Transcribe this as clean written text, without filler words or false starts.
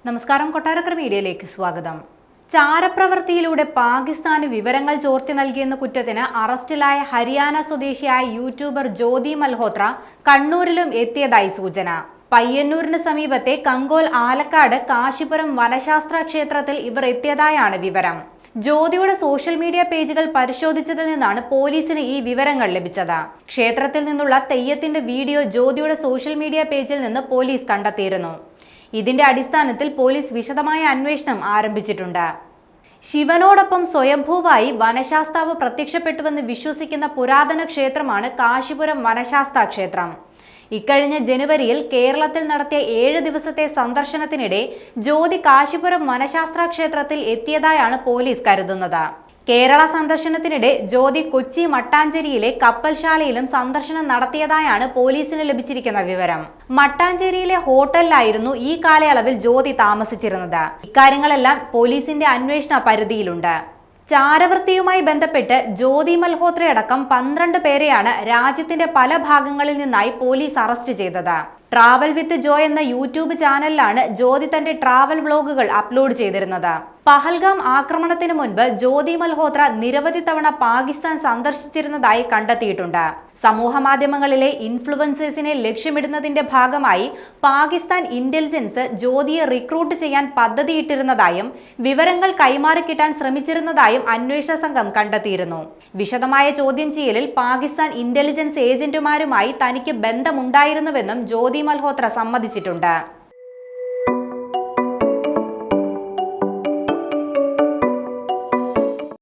നമസ്കാരം, കൊട്ടാരക്കര മീഡിയയിലേക്ക് സ്വാഗതം. ചാരപ്രവൃത്തിയിലൂടെ പാകിസ്ഥാന് വിവരങ്ങൾ ചോർത്തി നൽകിയെന്ന കുറ്റത്തിന് അറസ്റ്റിലായ ഹരിയാന സ്വദേശിയായ യൂട്യൂബർ ജ്യോതി മൽഹോത്ര കണ്ണൂരിലും എത്തിയതായി സൂചന. പയ്യന്നൂരിന് സമീപത്തെ കങ്കോൽ, ആലക്കാട്, കാശിപുരം വനശാസ്ത്ര ക്ഷേത്രത്തിൽ ഇവർ എത്തിയതായാണ് വിവരം. ജ്യോതിയുടെ സോഷ്യൽ മീഡിയ പേജുകൾ പരിശോധിച്ചതിൽ നിന്നാണ് പോലീസിന് ഈ വിവരങ്ങൾ ലഭിച്ചത്. ക്ഷേത്രത്തിൽ നിന്നുള്ള തെയ്യത്തിന്റെ വീഡിയോ ജ്യോതിയുടെ സോഷ്യൽ മീഡിയ പേജിൽ നിന്ന് പോലീസ് കണ്ടെത്തിയിരുന്നു. ഇതിന്റെ അടിസ്ഥാനത്തിൽ പോലീസ് വിശദമായ അന്വേഷണം ആരംഭിച്ചിട്ടുണ്ട്. ശിവനോടൊപ്പം സ്വയംഭൂവായി വനശാസ്താവ് പ്രത്യക്ഷപ്പെട്ടുവെന്ന് വിശ്വസിക്കുന്ന പുരാതന ക്ഷേത്രമാണ് കാശിപുരം വനശാസ്താ ക്ഷേത്രം. ഇക്കഴിഞ്ഞ ജനുവരിയിൽ കേരളത്തിൽ നടത്തിയ 7 ദിവസത്തെ സന്ദർശനത്തിനിടെ ജ്യോതി കാശിപുരം വനശാസ്ത്ര ക്ഷേത്രത്തിൽ എത്തിയതായാണ് പോലീസ് കരുതുന്നത്. കേരള സന്ദർശനത്തിനിടെ ജ്യോതി കൊച്ചി മട്ടാഞ്ചേരിയിലെ കപ്പൽശാലയിലും സന്ദർശനം നടത്തിയതായാണ് പോലീസിന് ലഭിച്ചിരിക്കുന്ന വിവരം. മട്ടാഞ്ചേരിയിലെ ഹോട്ടലിലായിരുന്നു ഈ കാലയളവിൽ ജ്യോതി താമസിച്ചിരുന്നത്. ഇക്കാര്യങ്ങളെല്ലാം പോലീസിന്റെ അന്വേഷണ പരിധിയിലുണ്ട്. ചാരവൃത്തിയുമായി ബന്ധപ്പെട്ട് ജ്യോതി മൽഹോത്രയടക്കം 12 പേരെയാണ് രാജ്യത്തിന്റെ പല ഭാഗങ്ങളിൽ നിന്നായി പോലീസ് അറസ്റ്റ് ചെയ്തത്. ട്രാവൽ വിത്ത് ജോയ് എന്ന യൂട്യൂബ് ചാനലിലാണ് ജ്യോതി തന്റെ ട്രാവൽ വ്ലോഗുകൾ അപ്ലോഡ് ചെയ്തിരുന്നത്. പഹൽഗാം ആക്രമണത്തിന് മുൻപ് ജ്യോതി മൽഹോത്ര നിരവധി തവണ പാകിസ്ഥാൻ സന്ദർശിച്ചിരുന്നതായി കണ്ടെത്തിയിട്ടുണ്ട്. സമൂഹ മാധ്യമങ്ങളിലെ ഇൻഫ്ലുവൻസേഴ്സിനെ ലക്ഷ്യമിടുന്നതിന്റെ ഭാഗമായി പാകിസ്ഥാൻ ഇന്റലിജൻസ് ജ്യോതിയെ റിക്രൂട്ട് ചെയ്യാൻ പദ്ധതിയിട്ടിരുന്നതായും വിവരങ്ങൾ കൈമാറിക്കിട്ടാൻ ശ്രമിച്ചിരുന്നതായും അന്വേഷണ സംഘം കണ്ടെത്തിയിരുന്നു. വിശദമായ ചോദ്യം ചെയ്യലിൽ പാകിസ്ഥാൻ ഇന്റലിജൻസ് ഏജന്റുമാരുമായി തനിക്ക് ബന്ധമുണ്ടായിരുന്നുവെന്നും ജ്യോതി മൽഹോത്ര സമ്മതിച്ചിട്ടുണ്ട്.